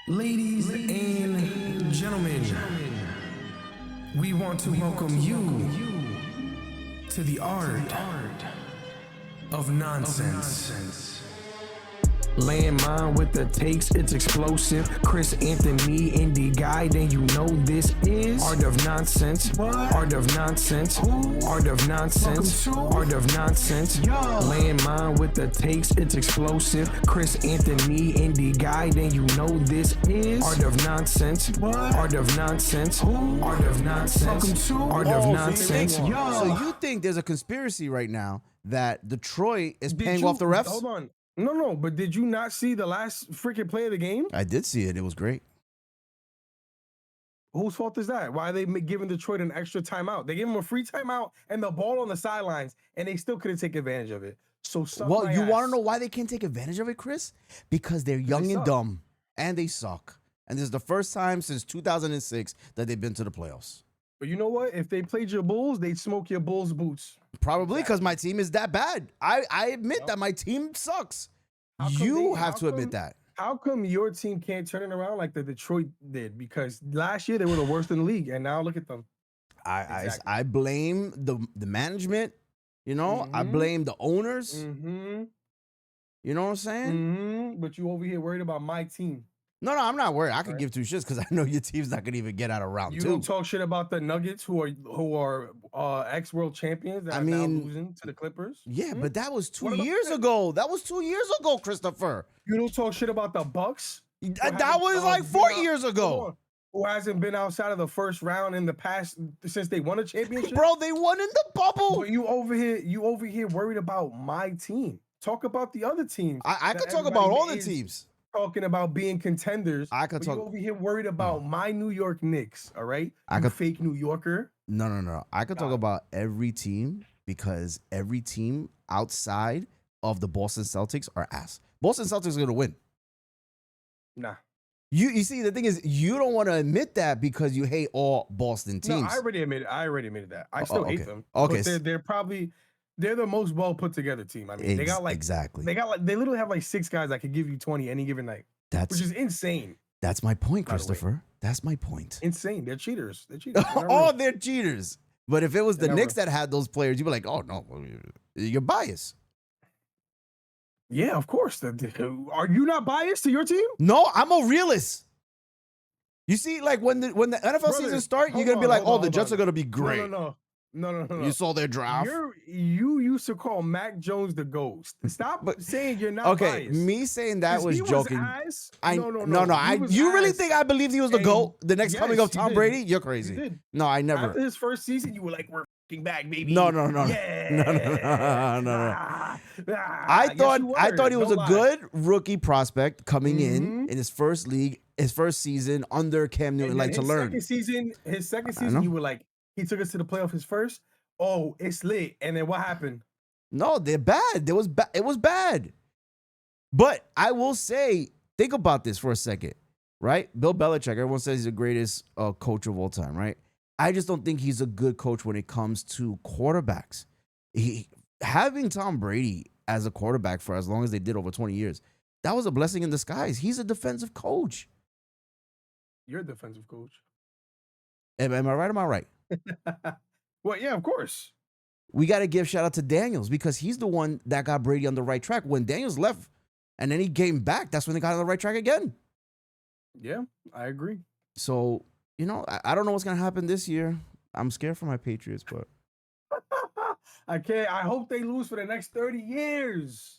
Ladies and gentlemen, we want to welcome you to the art of nonsense. Lan Mind with the takes, it's explosive. Chris Anthony, indie guy, then you know this is Art of Nonsense. What? Art of Nonsense. Who? Art of Nonsense. Art of Nonsense. Yo. Lan Mind with the takes, it's explosive. Chris Anthony, indie guy, then you know this is Art of Nonsense. What? Art of Nonsense. Who? Art of Nonsense. Art of Nonsense. So you think there's a conspiracy right now that Detroit is paying off the refs? Hold on. No, but did you not see the last freaking play of the game? I did see it. It was great. Whose fault is that? Why are they giving Detroit an extra timeout? They gave them a free timeout and the ball on the sidelines, and they still couldn't take advantage of it. So, well, you want to know why they can't take advantage of it, Chris? Because they're young and dumb, and they suck. And this is the first time since 2006 that they've been to the playoffs. But you know what? If they played your Bulls, they'd smoke your Bulls' boots. Probably because my team is that bad. I admit that my team sucks. You have to admit that. How come your team can't turn it around like the Detroit did? Because last year they were the worst in the league, and now look at them. I blame the management. You know, I blame the owners. You know what I'm saying? But you over here worried about my team. No, I'm not worried. I could give two shits because I know your team's not gonna even get out of round two. You don't talk shit about the Nuggets, who are ex-world champions that are now losing to the Clippers. Yeah, but that was 2 years ago. That was 2 years ago, Christopher. You don't talk shit about the Bucks. That was like 4 years ago. Who hasn't been outside of the first round in the past since they won a championship? Bro, they won in the bubble. But you over here worried about my team. Talk about the other teams. I could talk about all the teams. Talking about being contenders. I could talk. You over here worried about my New York Knicks. All right, fake New Yorker. No. I could talk about every team because every team outside of the Boston Celtics are ass. Boston Celtics are gonna win. Nah. You see, the thing is, you don't want to admit that because you hate all Boston teams. No, I already admitted that. I still hate them. Okay, but they're the most well put together team. I mean, they got they literally have like 6 guys that could give you 20 any given night. Which is insane. That's my point, Christopher. That's my point. Insane. They're cheaters. They're cheaters. They're cheaters. But if it was the Knicks that had those players, you'd be like, oh no, you're biased. Yeah, of course. Are you not biased to your team? No, I'm a realist. You see, like when the NFL season starts, you're gonna be like, the Jets are gonna be great. No. You saw their draft. You used to call Mac Jones the ghost. Stop saying you're not biased. Me saying that was joking. No. You really think I believed he was the GOAT? The next coming of Tom Brady? You're crazy. No, I never. After his first season, you were like, we're fucking back, baby. No. Yeah. No. I thought he was a good rookie prospect coming in his first season under Cam Newton, to learn. His second season, you were like, he took us to the playoff his first. Oh, it's lit. And then what happened? No, they're bad. It was bad. But I will say, think about this for a second, right? Bill Belichick, everyone says he's the greatest coach of all time, right? I just don't think he's a good coach when it comes to quarterbacks. Having Tom Brady as a quarterback for as long as they did over 20 years, that was a blessing in disguise. He's a defensive coach. You're a defensive coach. Am I right or am I right? Well, yeah, of course. We got to give shout out to Daniels because he's the one that got Brady on the right track. When Daniels left and then he came back, that's when they got on the right track again. Yeah, I agree. So, I don't know what's going to happen this year. I'm scared for my Patriots, but. I hope they lose for the next 30 years.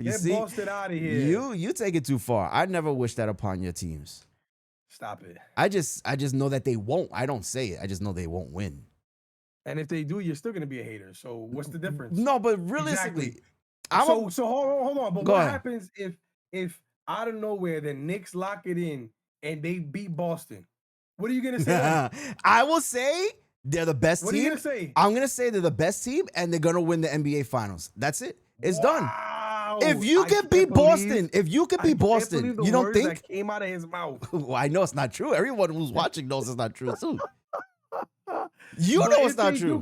Get busted out of here. You take it too far. I never wish that upon your teams. Stop it. I just know that they won't. I don't say it. I just know they won't win. And if they do, you're still going to be a hater. So what's the difference? No, but realistically. Exactly. So hold on. But what happens if out of nowhere the Knicks lock it in and they beat Boston? What are you going to say? I will say they're the best team. What are you going to say? I'm going to say they're the best team and they're going to win the NBA Finals. That's it. It's done. If you can beat Boston, you don't think that came out of his mouth? Well, I know it's not true. Everyone who's watching knows it's not true too. You know it's not true.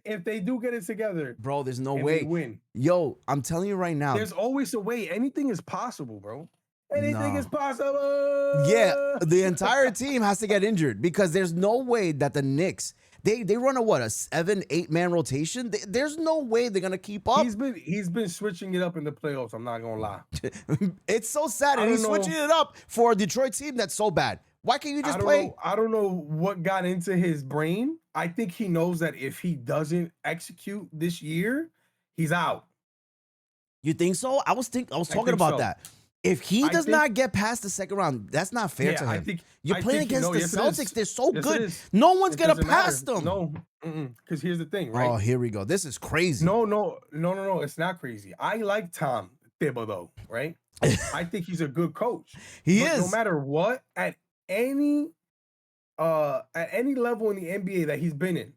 If they do get it together, bro, there's no way. They win. Yo, I'm telling you right now. There's always a way. Anything is possible, bro. Anything No. is possible. Yeah, the entire team has to get injured because there's no way that the Knicks they run a 7-8 man rotation. There's no way they're gonna keep up. He's been switching it up in the playoffs. I'm not gonna lie. It's so sad, I and he's don't know. switching it up for a Detroit team that's so bad. Why can't you just play? I don't know what got into his brain. I think he knows that if he doesn't execute this year, he's out. You think so? I was talking about that. If he does not get past the second round, that's not fair to him. You're playing against the Celtics. They're so good. No one's going to pass them. No, because here's the thing, right? Oh, here we go. This is crazy. No. It's not crazy. I like Tom Thibodeau, right? I think he's a good coach. He is. No matter what, at any level in the NBA that he's been in,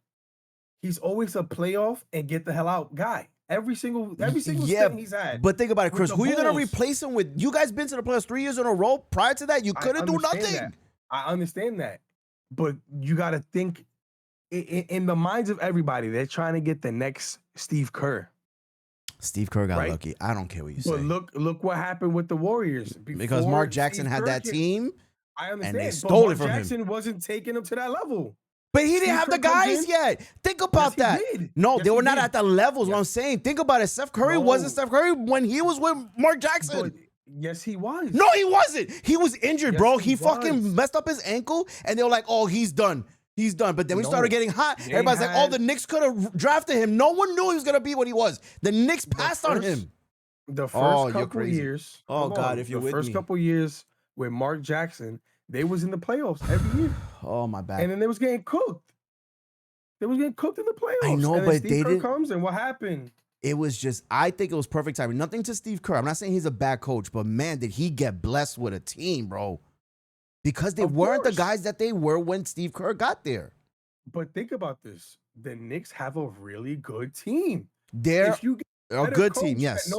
he's always a playoff and get the hell out guy. Every single stint he's had. But think about it, Chris. Who are you going to replace him with? You guys been to the playoffs 3 years in a row. Prior to that, you couldn't do nothing. I understand that. But you got to think in the minds of everybody, they're trying to get the next Steve Kerr. Steve Kerr got lucky. I don't care what you say. But look what happened with the Warriors. Because Mark Jackson had that team. I understand. And they stole it from him. Jackson wasn't taking him to that level. But he didn't have the guys yet. Think about that. No, they were not at the levels. What I'm saying. Think about it. Steph Curry wasn't Steph Curry when he was with Mark Jackson. But yes, he was. No, he wasn't. He was injured, bro. He fucking messed up his ankle, and they were like, "Oh, he's done. He's done." But then we started getting hot. Everybody's like, "Oh, the Knicks could have drafted him." No one knew he was gonna be what he was. The Knicks passed on him. The first couple of years. Oh God, if you're with me. The first couple of years with Mark Jackson, they was in the playoffs every year. Oh my bad. And then they was getting cooked. They was getting cooked in the playoffs. I know, and but Steve they Kerr didn't. Comes and what happened? It was just, I think it was perfect timing. Nothing to Steve Kerr. I'm not saying he's a bad coach, but man, did he get blessed with a team, bro. Because they weren't the guys that they were when Steve Kerr got there. But think about this. The Knicks have a really good team. They're a good team, yes. That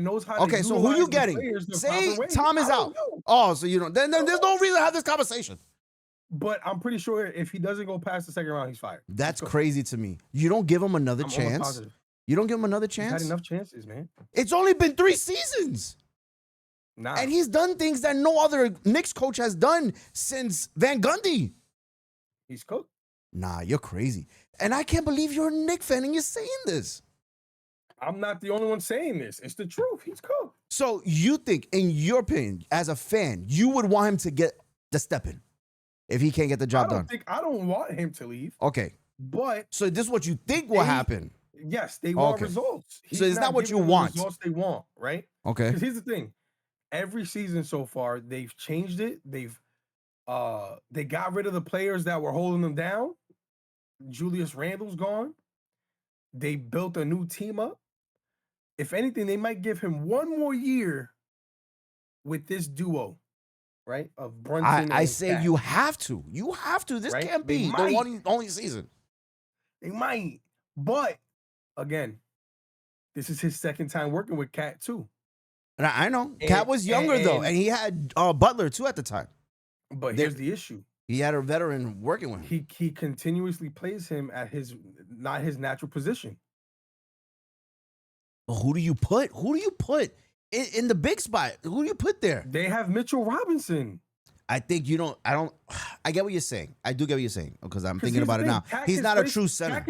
knows how to Okay, so who you getting? Say Tom is out. Oh, so you don't. Then there's no reason to have this conversation. But I'm pretty sure if he doesn't go past the second round, he's fired. That's crazy to me. You don't give him another chance? You don't give him another chance? He's had enough chances, man. It's only been 3 seasons. Nah. And he's done things that no other Knicks coach has done since Van Gundy. He's cooked. Nah, you're crazy. And I can't believe you're a Knicks fan and you're saying this. I'm not the only one saying this. It's the truth. He's cooked. So you think, in your opinion, as a fan, you would want him to get the step in if he can't get the job done? I don't want him to leave. Okay. But so this is what you think will happen? Yes, they want results. So it's not what you want. Results they want, right? Okay. Because here's the thing. Every season so far, they've changed it. They got rid of the players that were holding them down. Julius Randle's gone. They built a new team up. If anything, they might give him one more year with this duo, right? Of Brunson. I say Cat. You have to. You have to. This can't be the only season. They might. But again, this is his second time working with Cat too. And I know. Cat was younger though, and he had Butler too at the time. But here's the issue. He had a veteran working with him. He continuously plays him at not his natural position. But who do you put? Who do you put in the big spot? Who do you put there? They have Mitchell Robinson. I think you don't. I get what you're saying. I do get what you're saying because I'm thinking about it now. He's not a true center.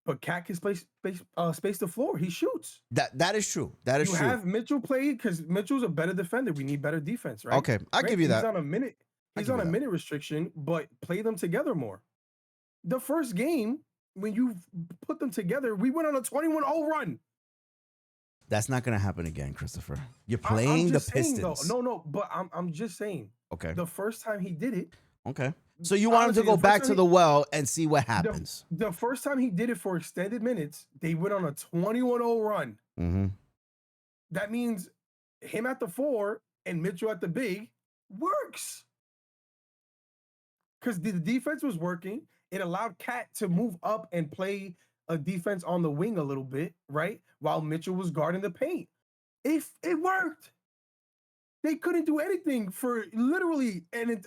But Cat can space the floor. He shoots. That is true. That is true. You have Mitchell play because Mitchell's a better defender. We need better defense, right? Okay, I'll give you that. He's on a minute. He's on a minute restriction, but play them together more. The first game, when you put them together, we went on a 21-0 run. That's not going to happen again, Christopher. You're playing the Pistons. No, but I'm just saying. Okay. The first time he did it. Okay. So you want him to go back to the well and see what happens. The first time he did it for extended minutes, they went on a 21-0 run. Mm-hmm. That means him at the 4 and Mitchell at the big works. Because the defense was working. It allowed Cat to move up and play a defense on the wing a little bit, right? While Mitchell was guarding the paint. It worked. They couldn't do anything for literally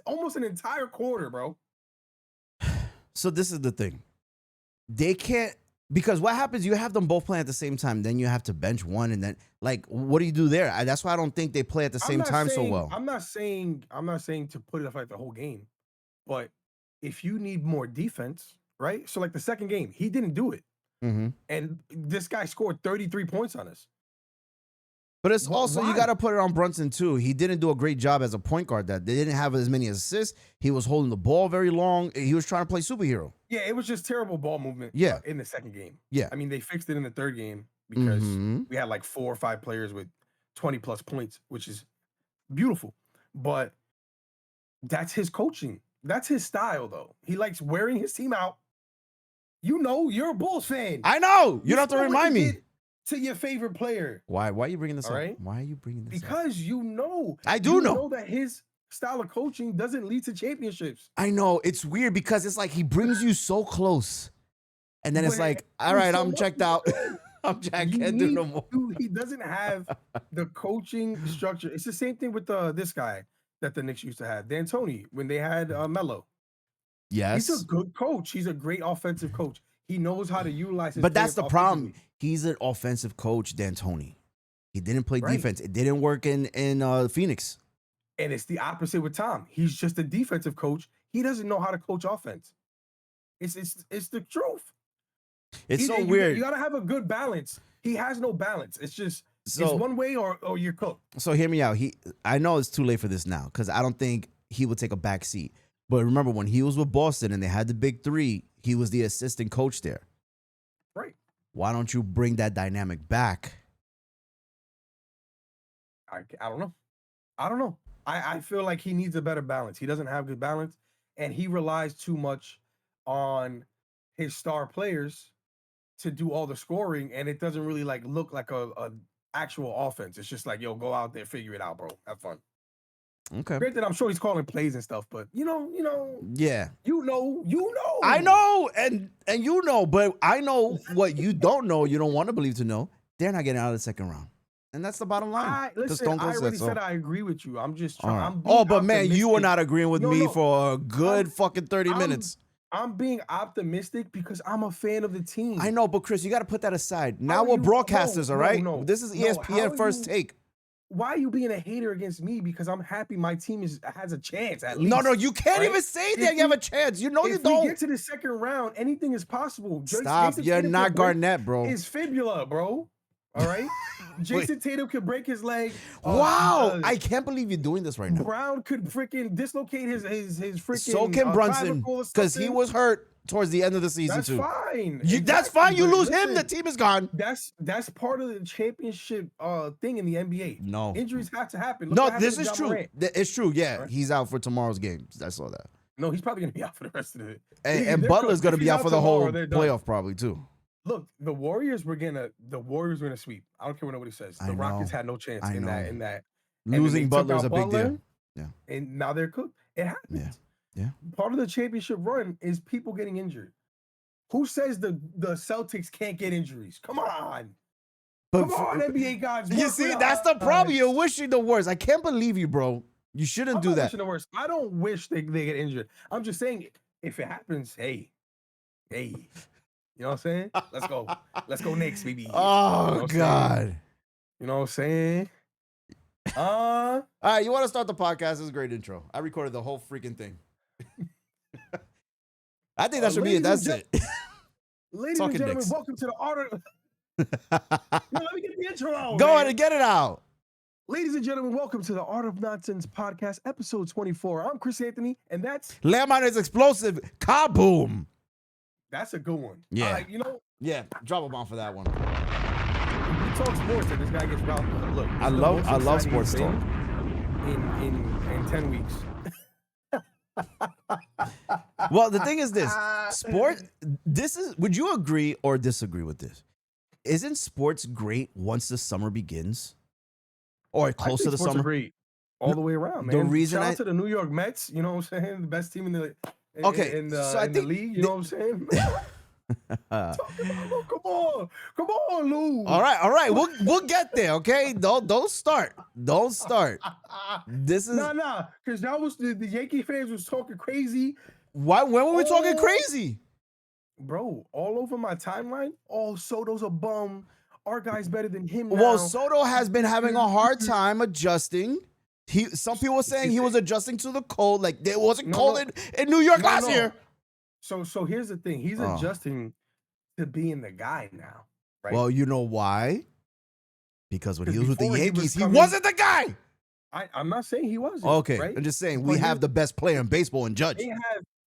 almost an entire quarter, bro. So this is the thing. They can't Because what happens, you have them both playing at the same time, then you have to bench one, and then like, what do you do there? That's why I don't think they play at the same time so well. I'm not saying to put it up like the whole game, but if you need more defense, right? So like the second game, he didn't do it, and this guy scored 33 points on us. But it's also, you got to put it on Brunson too. He didn't do a great job as a point guard. That they didn't have as many assists. He was holding the ball very long. He was trying to play superhero. Yeah, it was just terrible ball movement. Yeah, in the second game. Yeah, I mean they fixed it in the third game because we had like 4 or 5 players with 20 plus points, which is beautiful. But that's his coaching. That's his style, though. He likes wearing his team out. You know, you're a Bulls fan. I know. You don't have to remind me. To your favorite player. Why are you bringing this up? Right? Why are you bringing this up? Because you know. I do know. You know that his style of coaching doesn't lead to championships. I know. It's weird because it's like he brings you so close. And then it's like, all right, I'm checked out. I'm jacked. Can't do no more. He doesn't have the coaching structure. It's the same thing with this guy that the Knicks used to have, D'Antoni, when they had Melo. Yes. He's a good coach. He's a great offensive coach. He knows how to utilize his But that's the problem. He's an offensive coach, D'Antoni. He didn't play defense. It didn't work in Phoenix. And it's the opposite with Tom. He's just a defensive coach. He doesn't know how to coach offense. It's the truth. It's so weird. You got to have a good balance. He has no balance. It's just it's one way or you're cooked. So hear me out. I know it's too late for this now because I don't think he would take a back seat. But remember when he was with Boston and they had the big three, he was the assistant coach there. Right. Why don't you bring that dynamic back? I don't know. I don't know. I feel like he needs a better balance. He doesn't have good balance, and he relies too much on his star players to do all the scoring, and it doesn't really like look like a actual offense. It's just like, yo, go out there, figure it out, bro. Have fun. Okay. Granted, I'm sure he's calling plays and stuff, but you know. Yeah. You know. I know, and you know, but I know what you don't know. You don't want to believe to know. They're not getting out of the second round, and that's the bottom line. Listen, I already said I agree with you. I'm just trying. Right. But man, you were not agreeing with me for a good fucking 30 minutes. I'm being optimistic because I'm a fan of the team. I know, but Chris, you got to put that aside. Now we're broadcasters, all right? No, this is ESPN First Take. Why are you being a hater against me? Because I'm happy my team has a chance at least. No, you can't even say that you have a chance. You know you don't. If we get to the second round, anything is possible. Stop. You're not Garnett, bro. His fibula, bro. All right? Jason Tatum could break his leg. Wow. I can't believe you're doing this right now. Brown could freaking dislocate his freaking So can Brunson, because he was hurt towards the end of the season too. That's fine. That's fine. You lose him, the team is gone. That's part of the championship thing in the NBA. No. Injuries have to happen. This is true. It's true. Yeah. Right? He's out for tomorrow's game. I saw that. No, he's probably going to be out for the rest of it. And Butler's going to be out for the whole playoff probably too. Look, the Warriors were gonna sweep. I don't care what nobody says. The Rockets had no chance in that. Losing Butler's a big deal. Yeah. And now they're cooked. It happens. Yeah. Part of the championship run is people getting injured. Who says the Celtics can't get injuries? Come on. Come on, NBA guys. You see, that's the problem. You're wishing the worst. I can't believe you, bro. You shouldn't do that. Wishing the worst. I don't wish they get injured. I'm just saying, if it happens, hey. You know what I'm saying? Let's go. Let's go Knicks, baby. Oh, you know God. You know what I'm saying? All right, you want to start the podcast? This is a great intro. I recorded the whole freaking thing. I think that should be it. That's it. Ladies and gentlemen, welcome to the Art of... let me get the intro out. Go ahead and get it out. Ladies and gentlemen, welcome to the Art of Nonsense podcast, episode 24. I'm Chris Anthony, and that's... Lan Mind is explosive. Kaboom. That's a good one. Yeah. Yeah, drop a bomb for that one. We talk sports and this guy gets dropped. Look, I love sports talk. In 10 weeks. Well, the thing is this. Would you agree or disagree with this? Isn't sports great once the summer begins? Or close to the summer? Great all the way around, man. The reason Shout out to the New York Mets, you know what I'm saying? The best team in the league, you know what I'm saying? Come on, Lou. All right. We'll get there, okay? Don't start. This is because that was the Yankee fans was talking crazy. Why? When were we talking crazy? bro, all over my timeline. Oh, Soto's a bum. Our guy's better than him now. Well, Soto has been having a hard time adjusting. Some people were saying he was adjusting to the cold, like it wasn't cold in New York last year. So here's the thing. He's adjusting to being the guy now, right? Well, you know why? Because when he was with the Yankees, he wasn't the guy. I'm not saying he wasn't. Okay, right? I'm just saying we have the best player in baseball in Judge.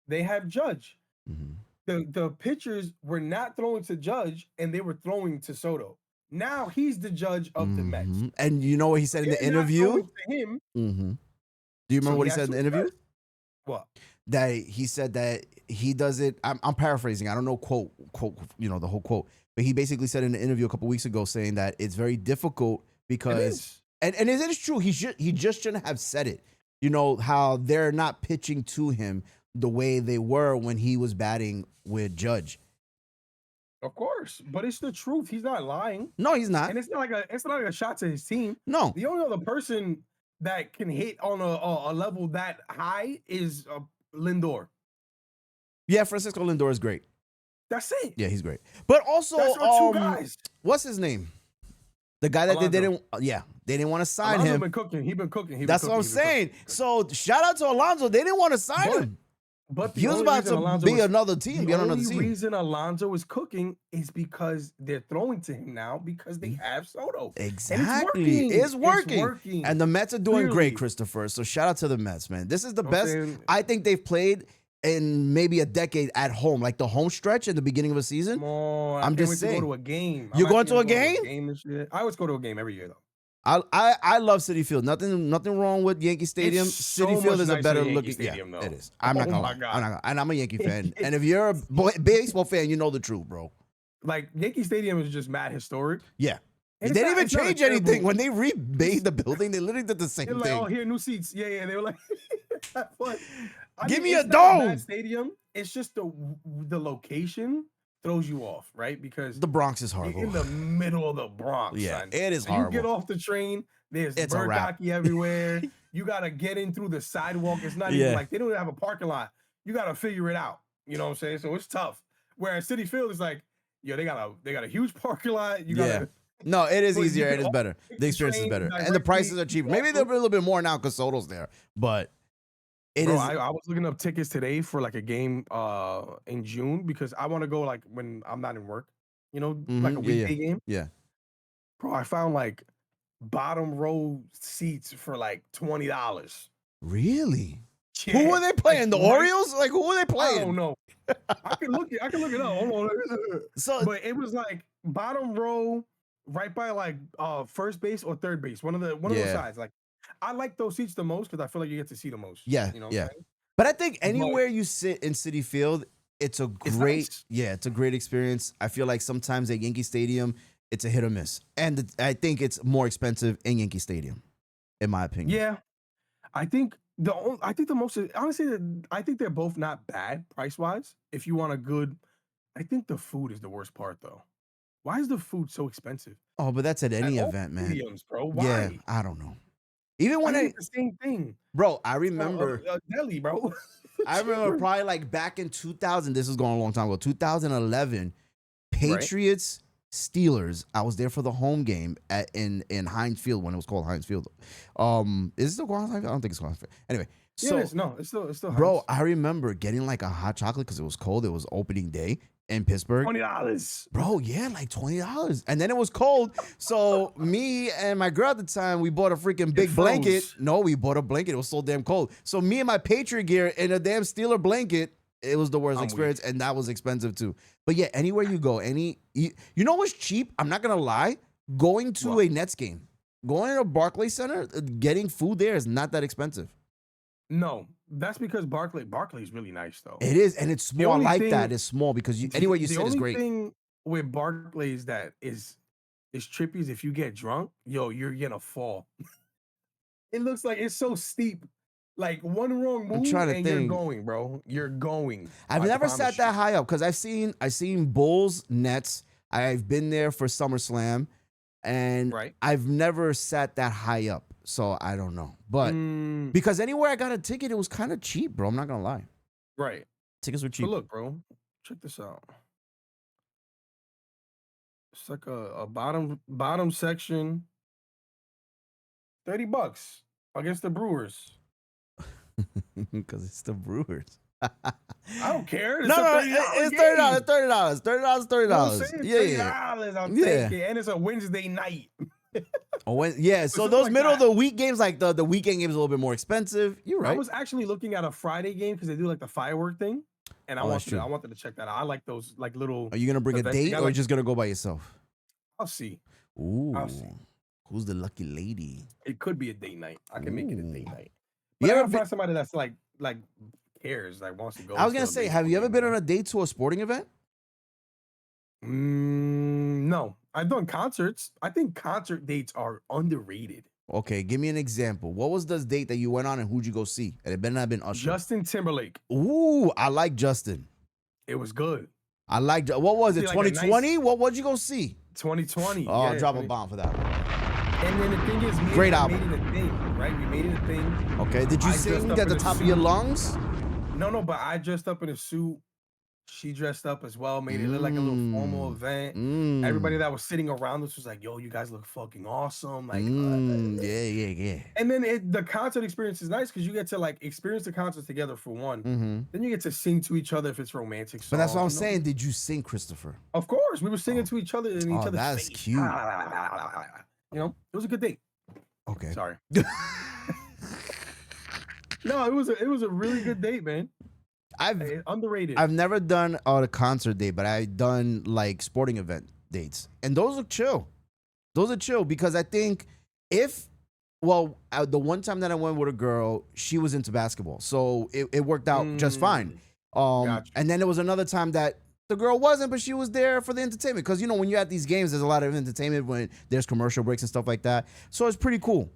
They have Judge. Mm-hmm. The pitchers were not throwing to Judge, and they were throwing to Soto. Now he's the judge of the Mets. And you know what he said in the interview? Him. Mm-hmm. Do you remember what he said in the interview? What? That he said that he does it. I'm paraphrasing. I don't know quote, the whole quote. But he basically said in an interview a couple weeks ago saying that it's very difficult because and it is true. He just shouldn't have said it. You know how they're not pitching to him the way they were when he was batting with Judge. Of course, but it's the truth. He's not lying. No, he's not. And it's not like a shot to his team. No. The only other person that can hit on a level that high is Lindor. Yeah, Francisco Lindor is great. That's it. Yeah, he's great. But also, that's our 2 guys. What's his name? The guy that Alonso. they didn't want to sign Alonso him. Been cooking. He been cooking. That's what I'm saying. So shout out to Alonso. They didn't want to sign him. But he was about to be another team. The only reason Alonso is cooking is because they're throwing to him now because they have Soto. Exactly. It's working. And the Mets are doing great, Christopher. So shout out to the Mets, man. This is the best I think they've played in maybe a decade at home, like the home stretch in the beginning of a season. I'm just saying. Go to a game. You're going to a game? I always go to a game every year, though. I love Citi Field. Nothing wrong with Yankee Stadium. Citi Field is a better looking stadium. Yeah, it is. I'm not gonna lie. And I'm a Yankee fan. And if you're a baseball fan, you know the truth, bro. Like Yankee Stadium is just mad historic. Yeah. They didn't even change anything. When they remade the building, they literally did the same thing. Like, oh, here, new seats. Yeah. They were like, give me a dome. Stadium. It's just the location throws you off, right? Because the Bronx is horrible. In the middle of the Bronx, yeah, son. It is horrible. You get off the train, there's bird hockey everywhere. You gotta get in through the sidewalk. It's not even like they don't even have a parking lot. You gotta figure it out. You know what I'm saying? So it's tough. Whereas Citi Field is like, they got a huge parking lot. You gotta No, it is easier. It is better. The experience is better, and the prices are cheaper. Maybe they'll be a little bit more now because Soto's there, but. I was looking up tickets today for like a game in June because I want to go like when I'm not in work, like a weekday game. Yeah. Bro, I found like bottom row seats for like $20. Really? Yeah. Who were they playing? The Orioles? Like who were they playing? I don't know. I can look it up. Hold on. But it was like bottom row right by like first base or third base. One of those sides. Like I like those seats the most because I feel like you get to see the most. Yeah, But I think anywhere you sit in Citi Field, it's a great, it's a great experience. I feel like sometimes at Yankee Stadium, it's a hit or miss, and I think it's more expensive in Yankee Stadium, in my opinion. Yeah, I think the most honestly, I think they're both not bad price wise. If you want a good, I think the food is the worst part though. Why is the food so expensive? Oh, but that's at any event, man. Stadiums, bro. Why? Yeah, I don't know. Even when the same thing, bro. I remember deli, bro. I remember probably like back in 2000. This is going a long time ago. 2011, Patriots Steelers. I was there for the home game in Heinz Field when it was called Heinz Field. Is it still called Heinz Field? I don't think it's called Heinz Field. Anyway, so it's still. Bro, Heinz. I remember getting like a hot chocolate because it was cold. It was opening day in Pittsburgh. $20. Bro, yeah, like $20. And then it was cold. So me and my girl at the time, we bought a freaking big blanket. No, we bought a blanket. It was so damn cold. So me and my Patriot gear in a damn Steeler blanket, it was the worst experience. And that was expensive too. But yeah, anywhere you go, you know what's cheap? I'm not going to lie. Going to a Nets game, going to a Barclays Center, getting food there is not that expensive. No, that's because Barclays really nice though. It is, and it's small. I like that. It's small because anywhere you sit is great. The only thing with Barclays that is trippy is if you get drunk, you're gonna fall. It looks like it's so steep. Like one wrong move and you're going, bro. You're going. I've never sat that high up because I've seen Bulls, Nets. I've been there for SummerSlam, and I've never sat that high up. So I don't know. But because anywhere I got a ticket, it was kind of cheap, bro. I'm not going to lie. Right. Tickets were cheap. But look, bro, check this out. It's like a bottom section. $30 against the Brewers. Because it's the Brewers. I don't care. It's No, a no, $30 it's game. $30. $30. You know what I'm $30. saying? Yeah, yeah. $30. I'll Yeah. take it. And it's a Wednesday night. Oh, yeah. So something those like middle of that. the week games, like the weekend games, a little bit more expensive. You're I right. was actually looking at a Friday game because they do like the firework thing, and I Oh, that's true. wanted to check that out. I like those like little. Are you gonna bring a events. They date got, or like- just gonna go by yourself? I'll see. Ooh, I'll see. who's the lucky lady? It could be a date night. I can make it a date Ooh. night. You But I ever gotta been- find somebody that's like cares, like wants to go. I was to gonna a say, have you baseball ever been game. on a date to a sporting event? No, I've done concerts. I think concert dates are underrated. Okay, give me an example. What was the date that you went on and who'd you go see? And it better not have been Usher. Justin Timberlake. Ooh, I like Justin. It was good. I like. What was it? See, like a 2020? What'd you go see? 2020. Oh, yeah, drop a 20 bomb for that one. And then the thing is, me Great and him album. made it a thing, right? We made it a thing. Okay, did you I dressed sing up at the in a top of your suit. lungs? No, but I dressed up in a suit. She dressed up as well, made it look like a little formal event. Everybody that was sitting around us was like, "Yo, you guys look fucking awesome!" Like, Yeah. and then the concert experience is nice because you get to like experience the concert together for one. Mm-hmm. Then you get to sing to each other if it's romantic songs. But that's what I'm you know? saying. Did you sing, Christopher? Of course, we were singing to each other in each other's that's face. cute. You know, it was a good date. Okay. Sorry. No, it was a really good date, man. Underrated. I've never done a concert date, but I've done like sporting event dates, and those are chill. Those are chill because I think the one time that I went with a girl, she was into basketball, so it worked out just fine. Gotcha. And then there was another time that the girl wasn't, but she was there for the entertainment because when you're at these games, there's a lot of entertainment when there's commercial breaks and stuff like that. So it's pretty cool.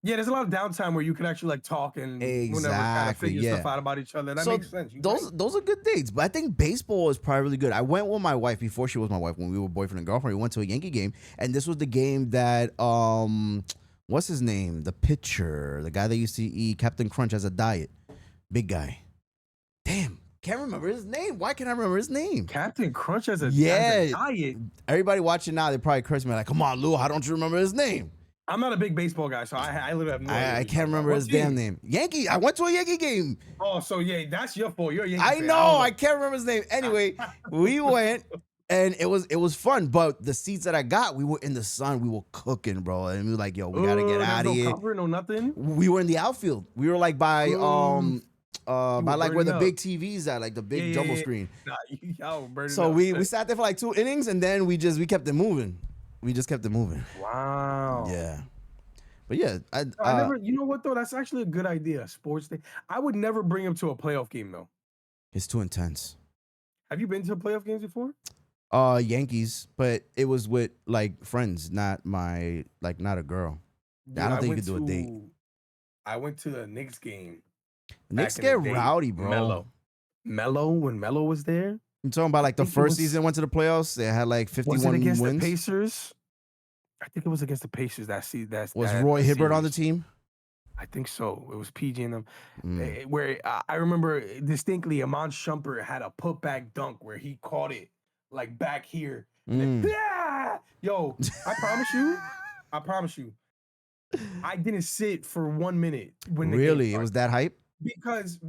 Yeah, there's a lot of downtime where you can actually like talk and whenever kind of figure stuff out about each other. That makes sense. Those are good dates, but I think baseball is probably really good. I went with my wife before she was my wife when we were boyfriend and girlfriend. We went to a Yankee game, and this was the game that what's his name? The pitcher, the guy that used to eat Captain Crunch as a diet, big guy. Damn, can't remember his name. Why can't I remember his name? Captain Crunch as a diet. Everybody watching now, they probably curse me like, "Come on, Lou, how don't you remember his name?" I'm not a big baseball guy, so I literally have no idea. I can't remember his damn name. Yankee. I went to a Yankee game. Oh, so yeah, that's your fault. You're a Yankee I fan. know. I can't remember his name. Anyway, we went and it was fun. But the seats that I got, we were in the sun. We were cooking, bro. And we were like, yo, we gotta get out of no here. Cover, no nothing. We were in the outfield. We were like by like where the burning big TVs at, like the big jumbo screen. Nah, y'all were burning So up. we sat there for like 2 innings and then we kept it moving. We just kept it moving. Wow. Yeah. But yeah, I never. You know what though? That's actually a good idea. Sports day. I would never bring him to a playoff game though. It's too intense. Have you been to playoff games before? Yankees, but it was with like friends, not a girl. Dude, I don't think you went could do a date. I went to the Knicks game. Knicks back in the get day. rowdy, bro. Mello, when Mello was there. I'm talking about like the think it first was- season went to the playoffs. They had like Was it 51 against wins. the Pacers? I think it was against the Pacers that season. Was Roy Hibbert on the series. team? I think so. It was PG and them. Mm. Where I remember distinctly, Amon Shumpert had a putback dunk where he caught it like back here. Mm. Yeah! Yo, I promise you, I didn't sit for 1 minute when the game Really? It started. was that hype? because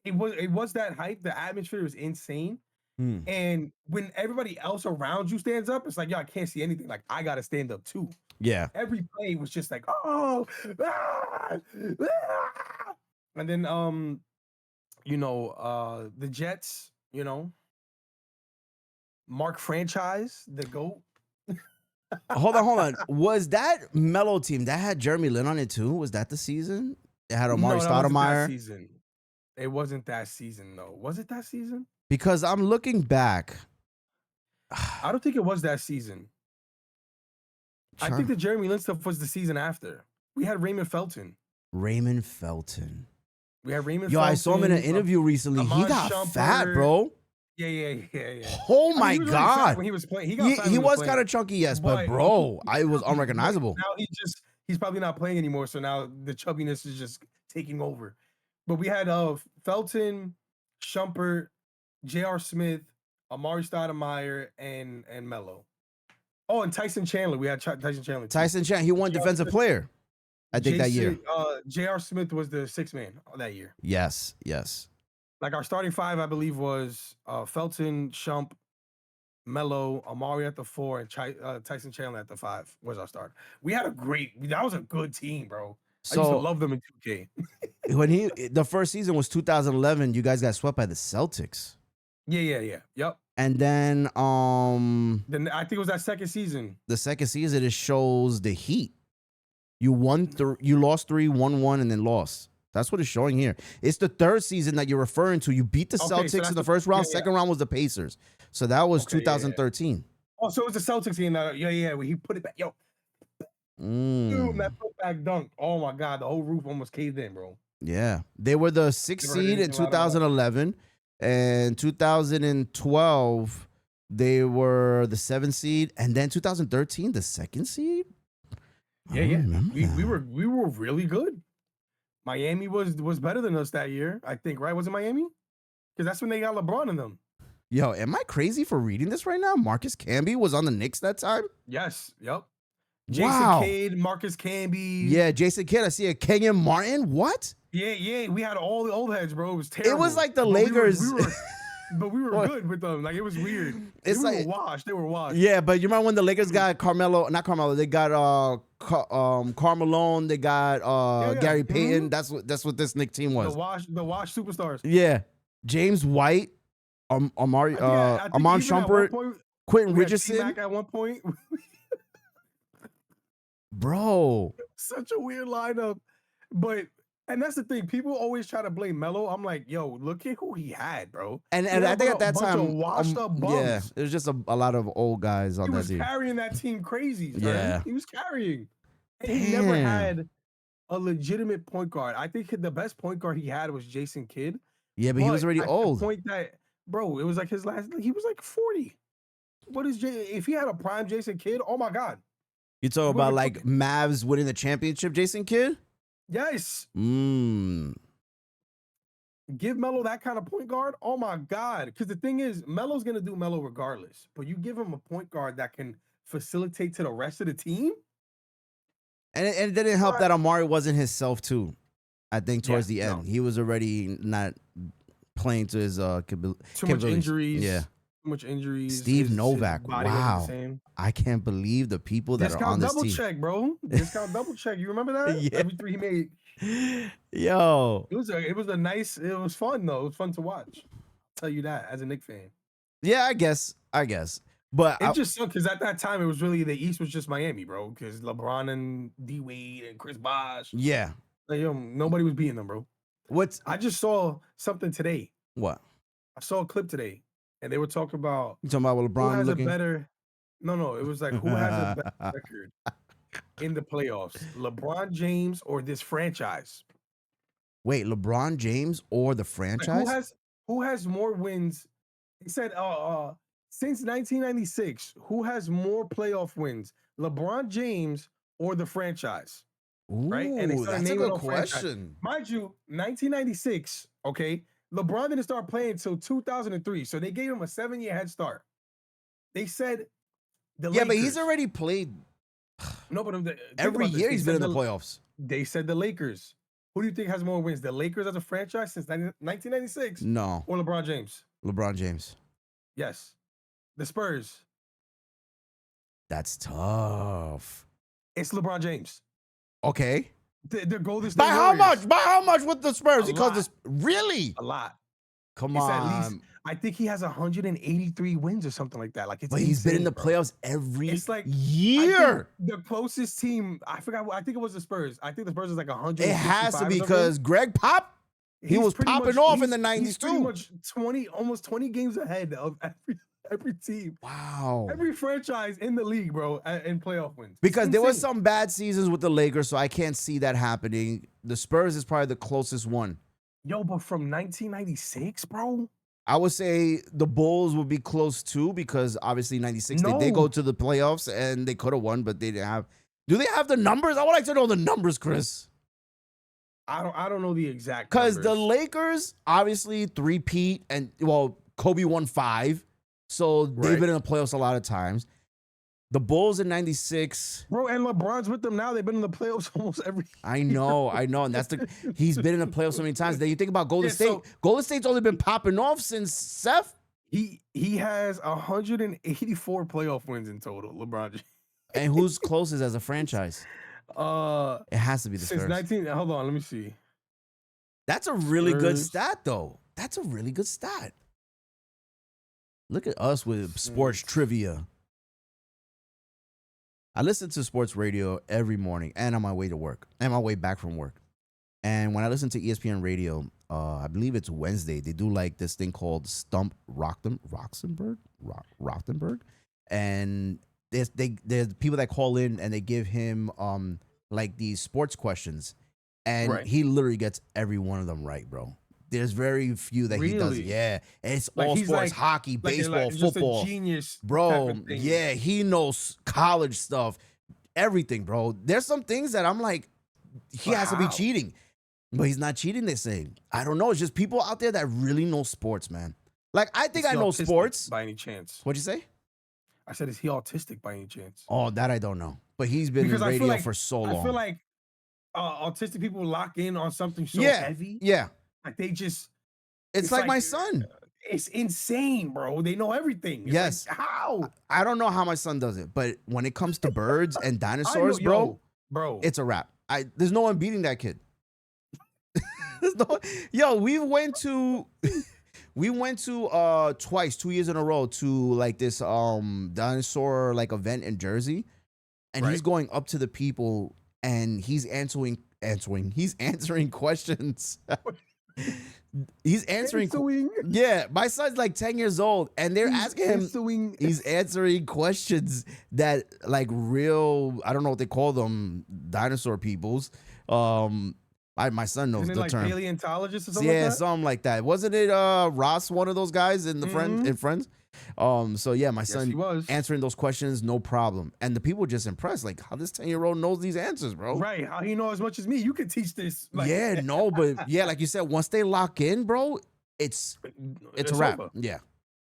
it was that hype. The atmosphere was insane. Hmm. And when everybody else around you stands up, it's like, yo, I can't see anything. Like, I gotta stand up too. Yeah. Every play was just like, oh, and then the Jets, Mark Franchise, the GOAT. Hold on. Was that Mellow team that had Jeremy Lin on it too? Was that the season? It had Omari that wasn't that Stoudemire. season. It wasn't that season, though. Was it that season? Because I'm looking back. I don't think it was that season. I think the Jeremy Lin stuff was the season after. We had Raymond Felton. Raymond Felton. We had Raymond Yo, Felton. I saw him in an interview recently. He Amon got fat, Shumpert. bro. Yeah. Oh I mean, my he was already fat God. when he was playing. He got fat when He was playing. kind of chunky, yes, but But- bro, I was unrecognizable. Now he's probably not playing anymore, so now the chubbiness is just taking over. But we had Felton, Shumpert, J.R. Smith, Amari Stoudemire, and Mello. Oh, and Tyson Chandler. We had Tyson Chandler. Too. Tyson Chandler, he won defensive player, I think, that year. J.R. Smith was the sixth man that year. Yes. Like our starting five, I believe, was Felton, Shump, Melo, Amari at the 4, and Tyson Chandler at the 5 was our starter. That was a good team, bro. I used to love them in 2K. When the first season was 2011, you guys got swept by the Celtics. Yeah. Yep. And then Then I think it was that second season. The second season, it shows the Heat. You lost 3, won 1, and then lost. That's what it's showing here. It's the third season that you're referring to. You beat the Celtics in the first round. Second round was the Pacers. So that was 2013. Oh, so it was the Celtics team. Yeah. He put it back. Yo. Dude, that putback dunk. Oh my God, the whole roof almost caved in, bro. Yeah. They were the 6th seed in 2011. And 2012, they were the 7th seed. And then 2013, the 2nd seed? Yeah. We were really good. Miami was better than us that year, I think, right? Was it Miami? Because that's when they got LeBron in them. Yo, am I crazy for reading this right now? Marcus Camby was on the Knicks that time? Yes. Yep. Jason Kidd, Marcus Camby. Yeah, Jason Kidd. I see a Kenyon Martin. What? Yeah. We had all the old heads, bro. It was terrible. It was like the Lakers. But we were good with them. Like, it was weird. They were washed. Yeah, but you remember when the Lakers got not Carmelo, they got Carmelo, they got Gary Payton. That's what this Knicks team was. The wash superstars. Yeah. James White, Amon Shumpert, Quentin Richardson. T-Mac at one point. Bro. Such a weird lineup. And that's the thing. People always try to blame Melo. I'm like, yo, look at who he had, bro. And I think at that time, washed up bums. Yeah, it was just a lot of old guys on that team. He was carrying that team crazy. Son. Yeah, he was carrying. And he never had a legitimate point guard. I think the best point guard he had was Jason Kidd. Yeah, but he was already old. The point that, bro, it was like his last. He was like 40. What is if he had a prime Jason Kidd? Oh my God. You talk about like Mavs winning the championship, Jason Kidd? Yes. Give Melo that kind of point guard. Oh my God. Because the thing is, Melo's going to do Melo regardless. But you give him a point guard that can facilitate to the rest of the team. And it didn't help that Amari wasn't himself too. I think towards the end. He was already not playing to his too much injuries. Yeah. Too much injuries. Steve Novak. Wow. I can't believe the people that are on this team. Discount double check, bro. Discount double check. You remember that? Yeah. Every 3 he made. Yo. It was fun though. It was fun to watch. I'll tell you that as a Knicks fan. Yeah, I guess. But it just sucked because at that time it was really the East was just Miami, bro. Because LeBron and D Wade and Chris Bosh. Yeah. Like, nobody was beating them, bro. I just saw something today. What? I saw a clip today, and they were talking about. You talking about LeBron who has looking? a better? No. It was like who has a better record in the playoffs, LeBron James or this franchise? Wait, LeBron James or the franchise? Like who has more wins? He said, since 1996, who has more playoff wins, LeBron James or the franchise? Ooh, right? And that's a good question. Mind you, 1996, okay, LeBron didn't start playing until 2003, so they gave him a 7-year head start. They said the Lakers. But he's already played. No, but every year he's been in the playoffs. They said the Lakers. Who do you think has more wins? The Lakers as a franchise since 1996? No. Or LeBron James? LeBron James. Yes. The Spurs. That's tough. It's LeBron James. Okay. They're Golden State By how Warriors. much? By how much with the Spurs? A lot. Come on. At least, I think he has 183 wins or something like that. Like, it's but he's been in the playoffs every year. The closest team, I forgot. I think it was the Spurs. I think the Spurs is like 100. It has to be because Greg Pop, he was popping off in the 90s he's too. Pretty much almost 20 games ahead of every team. Wow. Every franchise in the league, bro, in playoff wins. Because there was some bad seasons with the Lakers, so I can't see that happening. The Spurs is probably the closest one. Yo, but from 1996, bro? I would say the Bulls would be close too, because obviously 96, they did go to the playoffs and they could have won, but they didn't have. Do they have the numbers? I would like to know the numbers, Chris. I don't know the exact numbers. Because the Lakers, obviously, three-peat, and, well, Kobe won 5. So they've been in the playoffs a lot of times. The Bulls in '96. Bro, and LeBron's with them now. They've been in the playoffs almost every. I know, and that's he's been in the playoffs so many times. Then you think about Golden State. So, Golden State's only been popping off since Seth. He has 184 playoff wins in total. LeBron James. And who's closest as a franchise? It has to be the since Spurs. 19. Hold on, let me see. That's a really good stat, though. That's a really good stat. Look at us with sports trivia. I listen to sports radio every morning and on my way to work and my way back from work. And when I listen to ESPN radio, I believe it's Wednesday, they do like this thing called Stump Roxenberg. And there's people that call in and they give him like these sports questions. And he literally gets every one of them right, bro. There's very few that he does. Yeah. And it's like all sports, hockey, baseball, football. Just a genius. Bro, yeah, he knows college stuff, everything, bro. There's some things that I'm like, he has to be cheating. But he's not cheating, they say. I don't know. It's just people out there that really know sports, man. Like, I think I know sports. By any chance. What'd you say? I said, is he autistic by any chance? Oh, that I don't know. But he's been in radio for so long. I feel like autistic people lock in on something so heavy. Yeah. Like they just. It's like my son. It's insane, bro. They know everything. It's yes. Like, how? I don't know how my son does it, but when it comes to birds and dinosaurs, bro, it's a wrap. There's no one beating that kid. We went to twice, 2 years in a row to like this dinosaur like event in Jersey, and he's going up to the people and he's answering questions. He's answering. Yeah, my son's like 10 years old, and they're asking him. He's answering questions that like real. I don't know what they call them, dinosaur peoples. My son knows the term. Paleontologist or something like that? Something like that. Wasn't it Ross, one of those guys in the Friends? So yeah, my son was answering those questions, no problem. And the people were just impressed, like how this 10-year-old knows these answers, bro. Right. How he know as much as me. You could teach this. Like. Yeah, no, but yeah, like you said, once they lock in, bro, it's a wrap. Over. Yeah.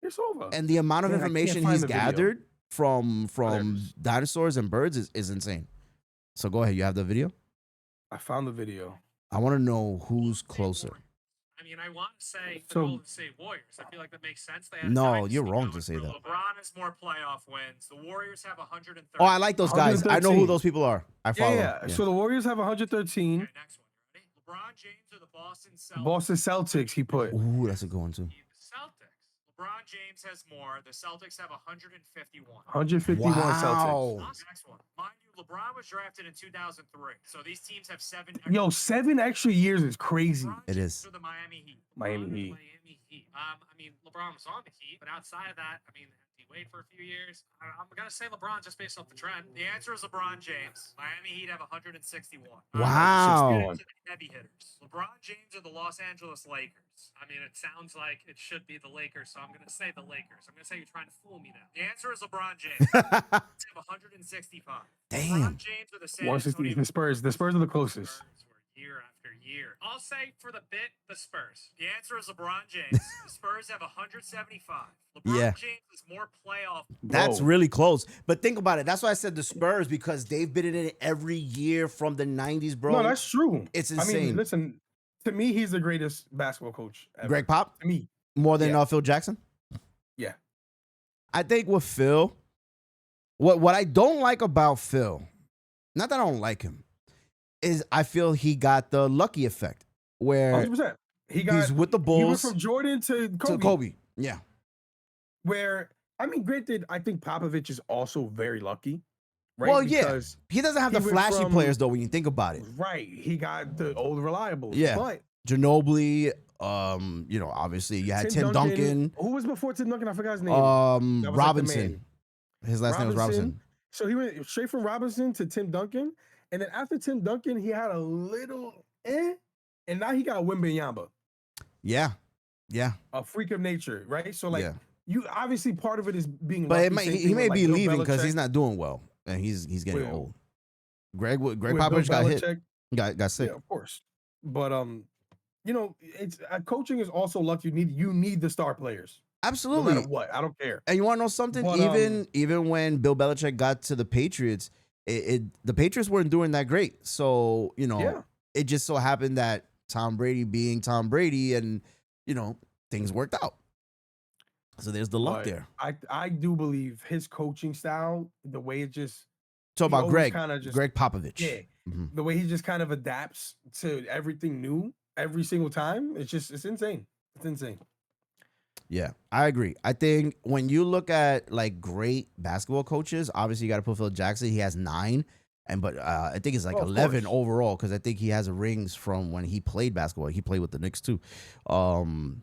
It's over. And the amount of information he's gathered from dinosaurs and birds is insane. So go ahead, you have the video? I found the video. I want to know who's closer. I mean, I want to say the Golden State Warriors. I feel like that makes sense. No, you're wrong to say that. LeBron has more playoff wins. The Warriors have 130. Oh, I like those guys. I know who those people are. I follow. Yeah. So the Warriors have 113. Okay, next one. Ready? LeBron James or the Boston Celtics? Boston Celtics, he put. Ooh, that's a good one, too. The Celtics. LeBron James has more. The Celtics have 151. 151 Celtics. Next one. Mind you, LeBron was drafted in 2003. So these teams have 7. 7 extra years is crazy. It is. For the Miami Heat. Miami Heat. I mean, LeBron was on the Heat, but outside of that, I mean, he waited for a few years. I'm gonna say LeBron just based off the trend. The answer is LeBron James. Miami Heat have 161. Wow. Heavy hitters. LeBron James or the Los Angeles Lakers. I mean, it sounds like it should be the Lakers, so I'm gonna say the Lakers. I'm gonna say you're trying to fool me now. The answer is LeBron James. They have 165. Damn. LeBron James or the San Antonio. The Spurs. The Spurs are the closest. Year after year. I'll say for the bit, the Spurs. The answer is LeBron James. The Spurs have 175. LeBron James is more playoff. That's really close. But think about it. That's why I said the Spurs, because they've been in it every year from the 90s, bro. No, that's true. It's insane. I mean, listen, to me, he's the greatest basketball coach ever. Greg Pop? To me. More than Phil Jackson? Yeah. I think with Phil, what I don't like about Phil, not that I don't like him, is I feel he got the lucky effect where 100%. He's with the Bulls. He went from Jordan to Kobe. Yeah. Where, I mean, granted, I think Popovich is also very lucky. Right? Well, because he doesn't have the flashy players, though, when you think about it. Right. He got the old reliables. Yeah. But Ginobili, obviously you had Tim Duncan. Who was before Tim Duncan? I forgot his name. Robinson. His last name was Robinson. So he went straight from Robinson to Tim Duncan. And then after Tim Duncan, he had a little and now he got Wembanyama. Yeah. Yeah. A freak of nature, right? So like you obviously part of it is being but he may be leaving because he's not doing well and he's getting old. Greg Popovich got sick. Yeah, of course. But it's coaching is also luck. You need the star players. No Absolutely. matter what, I don't care. And you want to know something? But Even when Bill Belichick got to the Patriots, the Patriots weren't doing that great. So yeah, it just so happened that Tom Brady being Tom Brady, and things worked out. So there's the luck but there. I do believe his coaching style, the way it just Talk he about always Greg, kind of just Greg Popovich. yeah, Mhm. the way he just kind of adapts to everything new every single time. It's insane. It's insane. Yeah, I agree. I think when you look at like great basketball coaches, obviously you got to put Phil Jackson. He has 9, but I think it's like Oh, of 11 course. overall because I think he has rings from when he played basketball. He played with the Knicks too.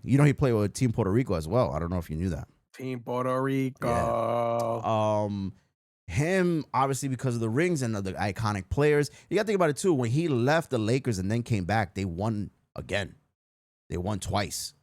He played with Team Puerto Rico as well. I don't know if you knew that. Team Puerto Rico. Yeah. Him obviously because of the rings and the iconic players. You got to think about it too. When he left the Lakers and then came back, they won again. They won twice.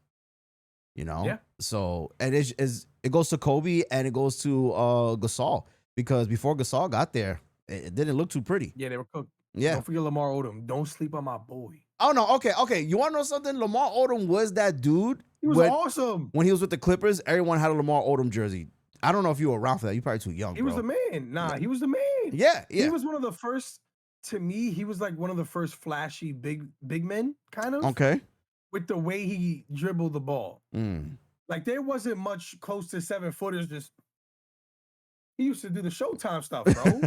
Yeah. So and it goes to Kobe and it goes to Gasol because before Gasol got there, it didn't look too pretty. Yeah, they were cooked. Yeah. Don't forget Lamar Odom. Don't sleep on my boy. Oh no. Okay. You want to know something? Lamar Odom was that dude. He was awesome. When he was with the Clippers, everyone had a Lamar Odom jersey. I don't know if you were around for that. You're probably too young. He was the man. Nah, he was the man. Yeah. He was one of the first. To me, he was like one of the first flashy big men, kind of. Okay. With the way he dribbled the ball. Mm. Like there wasn't much close to 7-footers. Just he used to do the Showtime stuff, bro.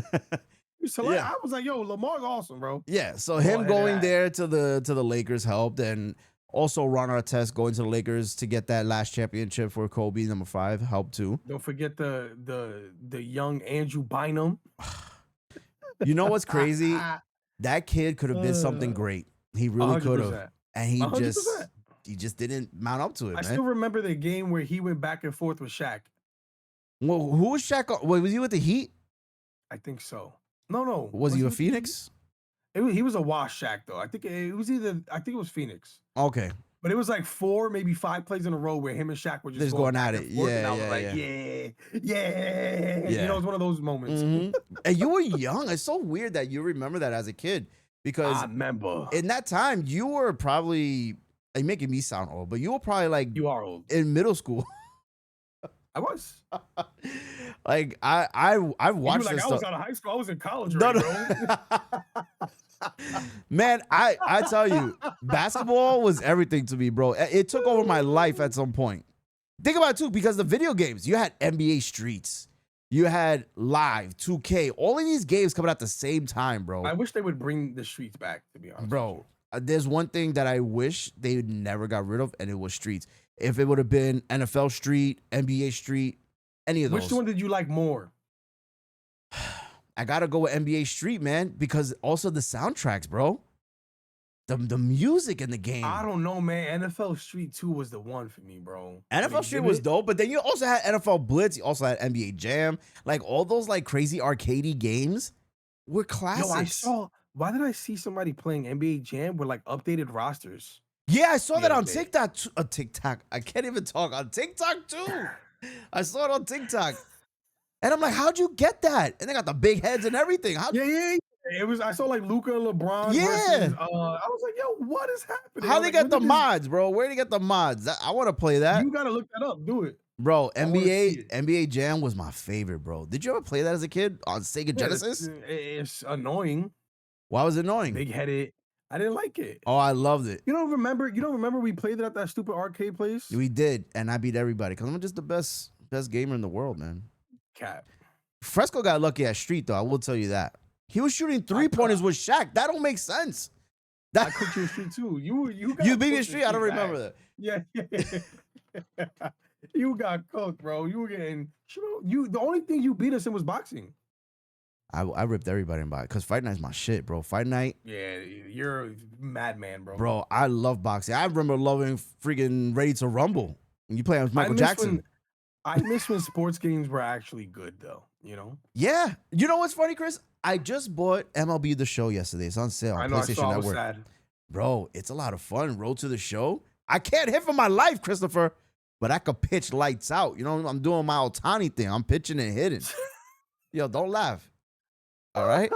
Yeah. I was like, yo, Lamar's awesome, bro. Yeah. So him going there to the Lakers helped, and also Ron Artest going to the Lakers to get that last championship for Kobe, number 5, helped too. Don't forget the young Andrew Bynum. You know what's crazy? That kid could have been something great. He really could have, and he 100%. just didn't mount up to it. I man. still remember the game where he went back and forth with Shaq. Well, who was Shaq? Wait, was he with the Heat? I think so. No. Was he a Phoenix? He was a wash Shaq though. I think it was Phoenix. Okay. But it was like 4, maybe 5 plays in a row where him and Shaq were just going at it. Yeah, and I was Yeah, like, yeah. You know, it was one of those moments. Mhm. And you were young. It's so weird that you remember that as a kid because I remember. in that time you were probably like making me sound old, but you were probably like You are old. in middle school. I was. Like I watched like, this I was stuff. out of high school. I was in college No, already, no. bro. Man, I tell you, basketball was everything to me, bro. It took over my life at some point. Think about it too, because the video games, you had NBA Streets, you had Live, 2K, all of these games coming out at the same time, bro. I wish they would bring the streets back, to be honest. Bro, there's one thing that I wish they never got rid of, and it was Streets. If it would have been NFL Street, NBA Street, any of those. Which one did you like more? I gotta go with NBA Street, man, because also the soundtracks, bro. The music in the game. I don't know, man. NFL Street 2 was the one for me, bro. NFL Street was dope, but then you also had NFL Blitz. You also had NBA Jam. Like all those like crazy arcadey games were classics. Why did I see somebody playing NBA Jam with like updated rosters? Yeah, I saw that on day. TikTok. TikTok. I can't even talk on TikTok too. I saw it on TikTok. And I'm like, how'd you get that? And they got the big heads and everything. Yeah. It was. I saw like Luka and LeBron. Yeah. Versus, I was like, yo, what is happening? How they get the mods, bro? Where they get the mods? I want to play that. You gotta look that up. Do it, bro. NBA Jam was my favorite, bro. Did you ever play that as a kid on Sega Genesis? It's annoying. Why was it annoying? Big headed. I didn't like it. Oh, I loved it. You don't remember we played it at that stupid arcade place? We did, and I beat everybody because I'm just the best gamer in the world, man. Cap. Fresco got lucky at Street, though. I will tell you that. He was shooting 3-pointers with Shaq. That don't make sense. I cooked you in Street too. You beat me in Street? I don't remember that. Yeah. You got cooked, bro. You were getting the only thing you beat us in was boxing. I ripped everybody in boxing because Fight Night's my shit, bro. Fight Night. Yeah, you're a madman, bro. Bro, I love boxing. I remember loving freaking Ready to Rumble. When you play with Michael Jackson. I miss when sports games were actually good, though. You know? Yeah. You know what's funny, Chris? I just bought MLB The Show yesterday. It's on sale on PlayStation Network. Sad. Bro, it's a lot of fun. Road to the Show. I can't hit for my life, Christopher, but I could pitch lights out. You know, I'm doing my Ohtani thing. I'm pitching and hitting. Yo, don't laugh. All right?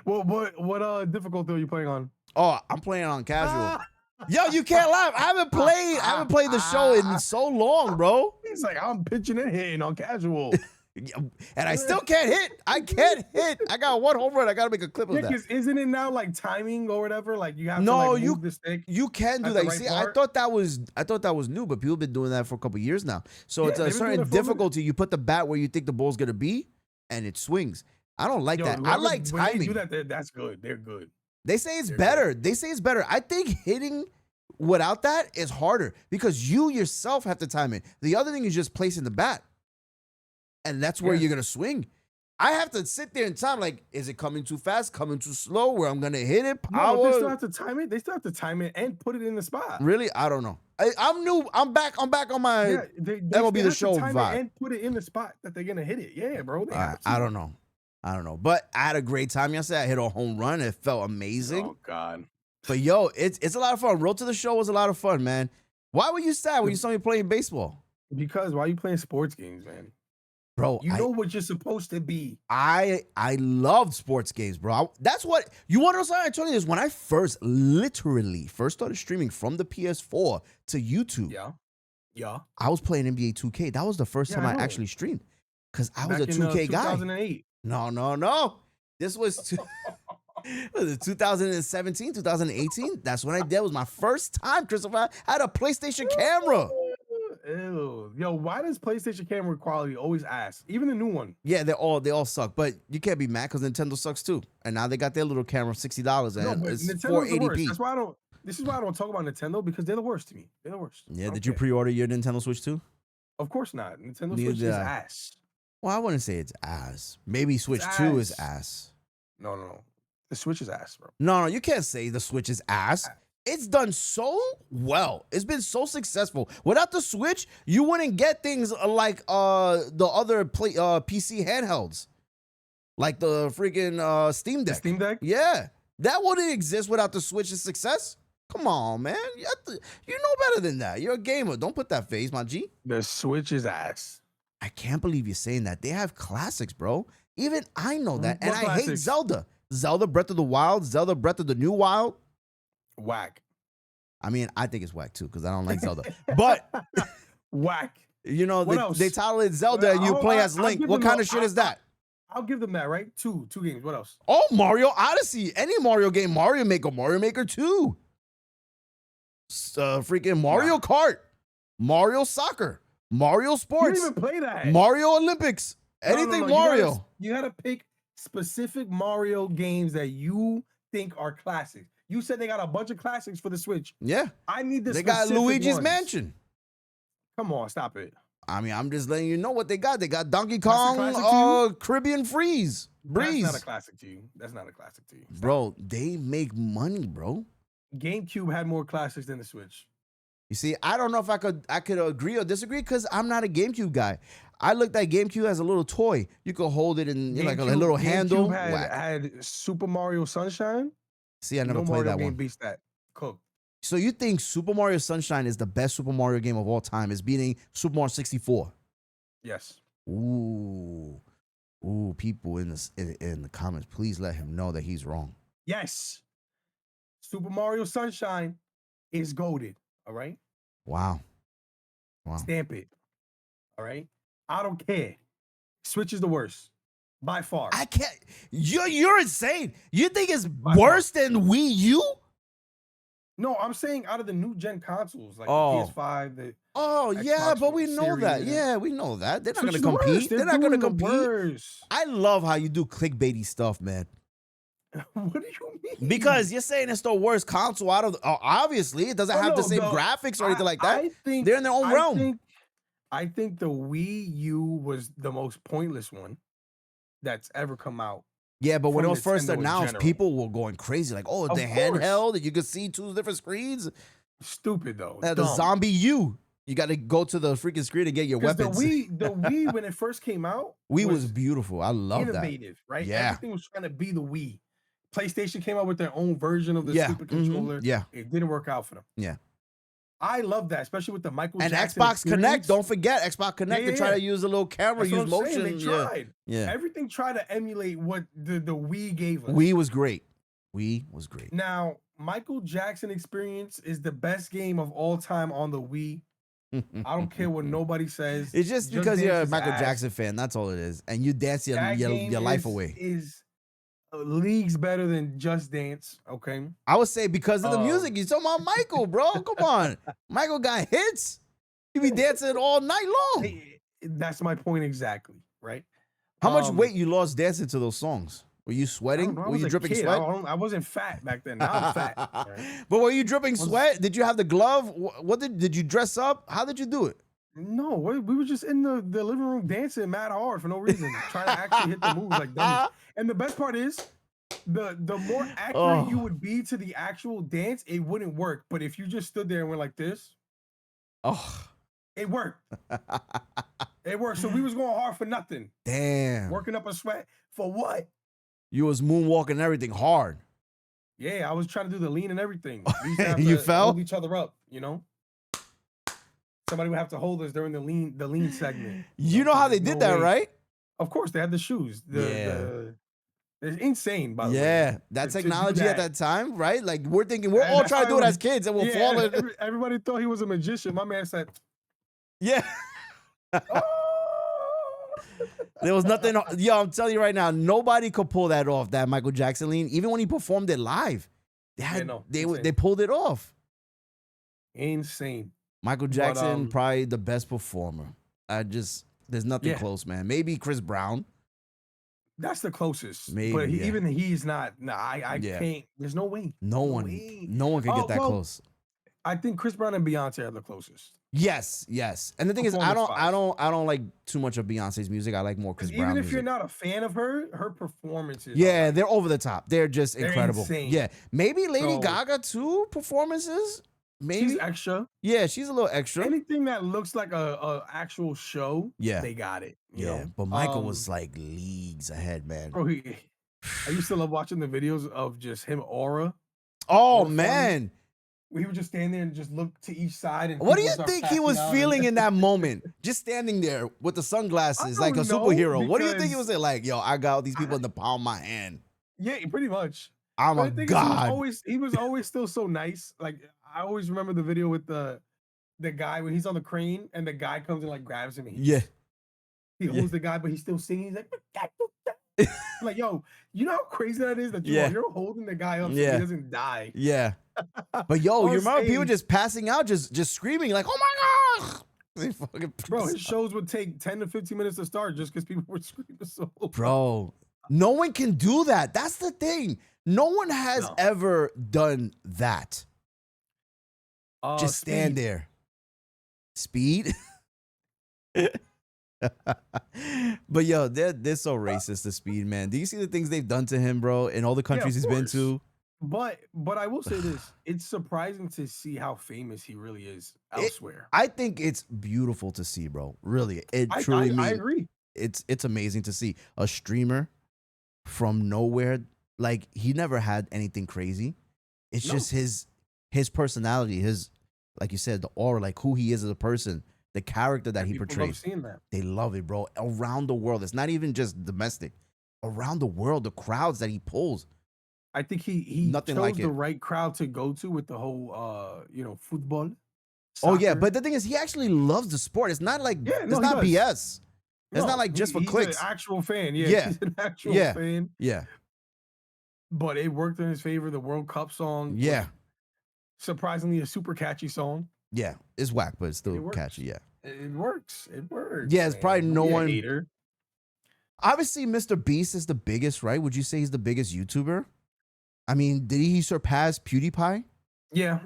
Well, what difficulty are you playing on? Oh, I'm playing on casual. Yo, you can't laugh. I haven't played the show in so long, bro. He's like, I'm pitching and hitting on casual. And I still can't hit. I can't hit. I got one home run. I gotta make a clip of that. Isn't it now like timing or whatever? Like you have to move the stick. You can do that. You see, I thought that was new, but people have been doing that for a couple of years now. So it's a certain difficulty. You put the bat where you think the ball's gonna be, and it swings. I don't like that. I like timing. When they do that, that's good. They're good. They say it's better. They say it's better. I think hitting without that is harder because you yourself have to time it. The other thing is just placing the bat. And that's where you're going to swing. I have to sit there and time, like, is it coming too fast, coming too slow, where I'm going to hit it? Power? No, they still have to time it. They still have to time it and put it in the spot. Really? I don't know. I'm new. I'm back on my MLB The Show vibe. And put it in the spot that they're going to hit it. Yeah, bro. I don't know. But I had a great time yesterday. I hit a home run. It felt amazing. Oh, God. But, yo, it's a lot of fun. Road to the Show was a lot of fun, man. Why were you sad when you saw me playing baseball? Because why are you playing sports games, man? Bro, you know what you're supposed to be. I loved sports games, bro. That's what you want to know. Something I told you this when I literally started streaming from the PS4 to YouTube. Yeah. I was playing NBA 2K. That was the first time I actually streamed because I was a 2K guy. 2008. No. This was 2017, 2018. That's when I did. It was my first time, Christopher. I had a PlayStation camera. Ew. Yo, why does PlayStation camera quality always ass? Even the new one. Yeah, they all suck. But you can't be mad because Nintendo sucks too. And now they got their little camera $60 and it's 480p. That's why this is why I don't talk about Nintendo because they're the worst to me. They're the worst. Yeah, did you pre-order your Nintendo Switch too? Of course not. Nintendo Switch is ass. Well, I wouldn't say it's ass. Maybe Switch 2 is ass. No. The Switch is ass, bro. No, you can't say the Switch is ass. It's done so well. It's been so successful. Without the Switch, you wouldn't get things like the other PC handhelds, like the freaking Steam Deck. The Steam Deck? Yeah, that wouldn't exist without the Switch's success. Come on, man. You know better than that. You're a gamer. Don't put that face, my G. The Switch is ass. I can't believe you're saying that. They have classics, bro. Even I know that. And I hate Zelda. Zelda Breath of the Wild. Zelda Breath of the New Wild. Whack. I mean, I think it's whack too because I don't like Zelda. But whack. You know, they title it Zelda and you play as Link. What kind of shit is that? I'll give them that, right? Two games. What else? Oh, Mario Odyssey. Any Mario game. Mario Maker 2. Freaking Mario Kart. Mario Soccer. Mario Sports. You didn't even play that. Mario Olympics. Anything Mario. You gotta pick specific Mario games that you think are classics. You said they got a bunch of classics for the Switch. Yeah. I need this. They got Luigi's Mansion. Come on, stop it. I mean, I'm just letting you know what they got. They got Donkey Kong, Caribbean Breeze. That's not a classic to you. Stop. Bro, they make money, bro. GameCube had more classics than the Switch. You see, I don't know if I could agree or disagree because I'm not a GameCube guy. I looked at GameCube as a little toy. You could hold it in like a little handle. Had Super Mario Sunshine. See, I never played that one. Beats that. Cook. So you think Super Mario Sunshine is the best Super Mario game of all time? Is beating Super Mario 64? Yes. Ooh, people in the comments, please let him know that he's wrong. Yes. Super Mario Sunshine is goated. All right. Wow. Stamp it. All right. I don't care. Switch is the worst. By far. I can't. You're insane. You think it's worse than Wii U? No, I'm saying out of the new gen consoles, like the PS5. The yeah, but we know that. Yeah, we know that. They're not going to compete. They're not going to compete. I love how you do clickbaity stuff, man. What do you mean? Because you're saying it's the worst console out of. Obviously, it doesn't have the same graphics or anything like that. They're in their own realm. I think the Wii U was the most pointless one that's ever come out. Yeah, but when it was first announced, people were going crazy. Like, oh, the handheld, you could see two different screens. Stupid, though. The zombie U. You got to go to the freaking screen to get your weapons. The Wii, when it first came out, Wii was beautiful. I love that. Innovative, right? Yeah. Everything was trying to be the Wii. PlayStation came out with their own version of the stupid controller. Yeah. It didn't work out for them. Yeah. I love that, especially with the Michael and Jackson Xbox experience. Connect. Don't forget Xbox Connect. They try to use a little camera, use motion. They tried. Yeah. Everything tried to emulate what the Wii gave us. Wii was great. Now, Michael Jackson Experience is the best game of all time on the Wii. I don't care what nobody says. It's just because you're a Dance's Michael ass. Jackson fan. That's all it is. And you dance your That game life away. Is leagues better than Just Dance. Okay. I would say because of the music. You're talking about Michael, bro. Come on. Michael got hits. You be dancing all night long. That's my point exactly, right? How much weight you lost dancing to those songs? Were you sweating? Were you dripping sweat? I wasn't fat back then. Now I'm fat. Right? But were you dripping sweat? Did you have the glove? What did you dress up? How did you do it? No, we were just in the living room dancing mad hard for no reason, trying to actually hit the moves like dummies. And the best part is, the more accurate you would be to the actual dance, it wouldn't work. But if you just stood there and went like this, it worked. It worked. So we was going hard for nothing. Damn. Working up a sweat for what? You was moonwalking everything hard. Yeah, I was trying to do the lean and everything. We used to have You to fell? hold each other up, you know? Somebody would have to hold us during the lean segment. You know how they did that, right? Of course, they had the shoes. It's insane, by the way. Yeah, that technology at that time, right? Like we're thinking we're all that's trying to do why it as kids, and we're falling. Everybody thought he was a magician. My man said, Yeah. "Oh." There was nothing. Yo, I'm telling you right now, nobody could pull that off. That Michael Jackson lean, even when he performed it live, they pulled it off. Insane. Michael Jackson, probably the best performer. There's nothing close, man. Maybe Chris Brown. That's the closest. Maybe, but even he's not. Nah, I can't. There's no way. No one can get that close. I think Chris Brown and Beyonce are the closest. Yes. And the thing is, I don't like too much of Beyonce's music. I like more Chris Brown. Even if music. you're not a fan of her performances. Yeah, they're over the top. They're just incredible. Insane. Yeah, maybe Lady Gaga too. Performances. Maybe she's extra. Yeah, she's a little extra. Anything that looks like a actual show, they got it. You know? But Michael was like leagues ahead, man. Bro, I used to love watching the videos of just him aura. Oh man. We would just stand there and just look to each side. And what do you think he was feeling in that moment? Just standing there with the sunglasses like a superhero. What do you think he was like? Yo, I got all these people in the palm of my hand. Yeah, pretty much. Oh my God. He was always still so nice. Like I always remember the video with the guy when he's on the crane and the guy comes and like grabs him. He holds the guy, but he's still singing. He's like, like, yo, you know how crazy that is that you're holding the guy up so he doesn't die. Yeah. But yo, you remember people just passing out, just screaming like, oh my God. They fucking bro, his shows would take 10 to 15 minutes to start just because people were screaming so loud. Bro, no one can do that. That's the thing. No one has ever done that. Just stand there. Speed? But yo, they're so racist, the Speed, man. Do you see the things they've done to him, bro, in all the countries he's been to? But I will say this. It's surprising to see how famous he really is elsewhere. I think it's beautiful to see, bro. Really. I agree. It's amazing to see a streamer from nowhere. Like, he never had anything crazy. It's just his personality, his, like you said, the aura, like who he is as a person, the character that he portrays. Love seeing that. They love it, bro. Around the world. It's not even just domestic. Around the world, the crowds that he pulls. I think he Nothing chose like the right crowd to go to with the whole football. Soccer. Oh yeah, but the thing is, he actually loves the sport. It's not like it's not BS. It's not like just for clicks. He's an actual fan. Yeah. He's an actual fan. Yeah. But it worked in his favor. The World Cup song. Yeah. Surprisingly, a super catchy song. Yeah, it's whack, but it's still catchy. Yeah. It works. It works. Yeah, it's probably no one. Hater. Obviously, Mr. Beast is the biggest, right? Would you say he's the biggest YouTuber? I mean, did he surpass PewDiePie? Yeah.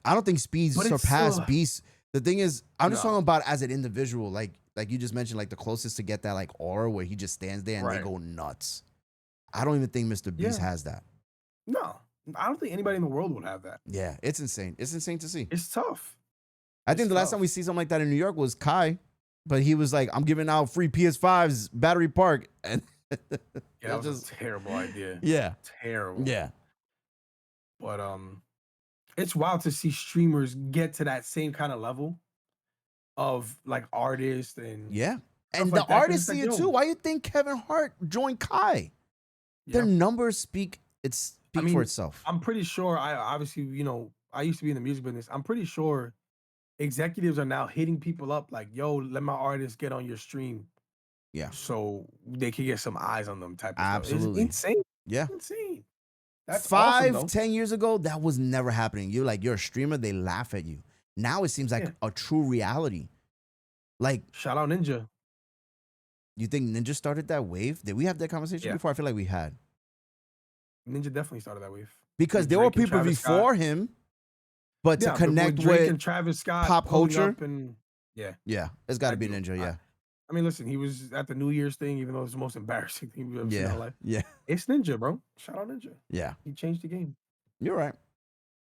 I don't think Speed surpassed Beast. The thing is, I'm just talking about as an individual, like you just mentioned, like the closest to get that like aura where he just stands there and they go nuts. I don't even think Mr. Beast has that. No, I don't think anybody in the world would have that. Yeah, it's insane. It's insane to see. It's tough. I think the last time we see something like that in New York was Kai, but he was like, I'm giving out free PS5s, Battery Park. And that was a terrible idea. Yeah. Terrible. Yeah. But it's wild to see streamers get to that same kind of level of like artists and and the artists see it too. Why you think Kevin Hart joined Kai? Their numbers speak. It's speak for itself. I'm pretty sure. I obviously, I used to be in the music business. I'm pretty sure executives are now hitting people up like, "Yo, let my artist get on your stream." Yeah. So they can get some eyes on them type of Absolutely. stuff. It's insane. Yeah. Insane. That's 5, awesome, 10 years ago, that was never happening. You're a streamer, they laugh at you. Now it seems like Yeah. a true reality. Like, Shout out Ninja. you think Ninja started that wave? Did we have that conversation Yeah. before? I feel like we had. Ninja definitely started that wave. Because With there were Drake and people Travis Scott. before him, but to Yeah, connect Drake with and Travis Scott pop pulling culture? up and yeah, it's got to I be do. Ninja, yeah. I mean, listen, he was at the New Year's thing, even though it's the most embarrassing thing we've ever seen in our Yeah, life. yeah, It's Ninja, bro. Shout out Ninja. yeah. He changed the game. You're right.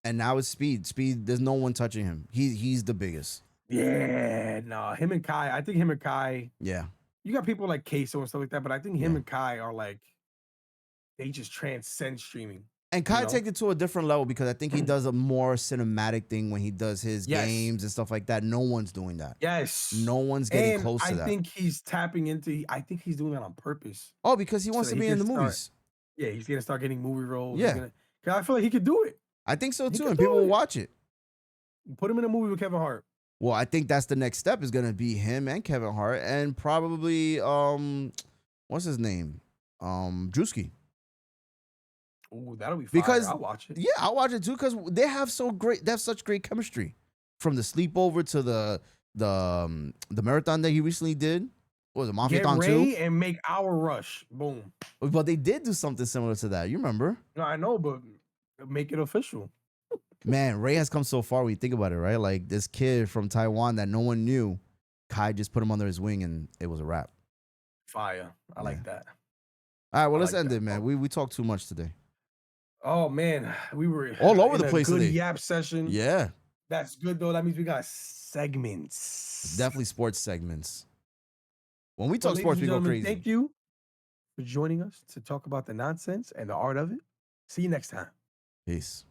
And now it's Speed. Speed, there's no one touching him. He's the biggest. Yeah, no, him and Kai. I think him and Kai. Yeah. You got people like Queso and stuff like that, but I think him Yeah. and Kai are like, they just transcend streaming. And Kai know? take it to a different level because I think he does a more cinematic thing when he does his Yes. games and stuff like that. No one's doing that. Yes. No one's getting And close to that. I think he's tapping into. I think he's doing that on purpose. Oh, because he so wants that to he be in the can start- movies. Yeah, he's gonna start getting movie roles. Yeah. Cause I feel like he could do it. I think so He too, can and do people will it. watch it. Put him in a movie with Kevin Hart. Well, I think that's the next step is gonna be him and Kevin Hart and probably what's his name? Drewski. Ooh, that'll be fire. Because I'll watch it. Yeah, I'll watch it too because they have such great chemistry. From the sleepover to the marathon that he recently did. What was it, Get Marathon Ray 2? and make our rush. Boom. But they did do something similar to that. You remember? No, I know, but make it official. Man, Ray has come so far when you think about it, right? Like this kid from Taiwan that no one knew, Kai just put him under his wing and it was a wrap. Fire. I like that. All right, well, I let's like end that. it, man. We talked too much today. Oh man, we were All over in the a place good today. Yap session. Yeah, That's good though. That means we got segments. definitely sports segments. When we So, talk ladies sports, and we go gentlemen, crazy. Thank you for joining us to talk about the nonsense and the art of it. See you next time. Peace.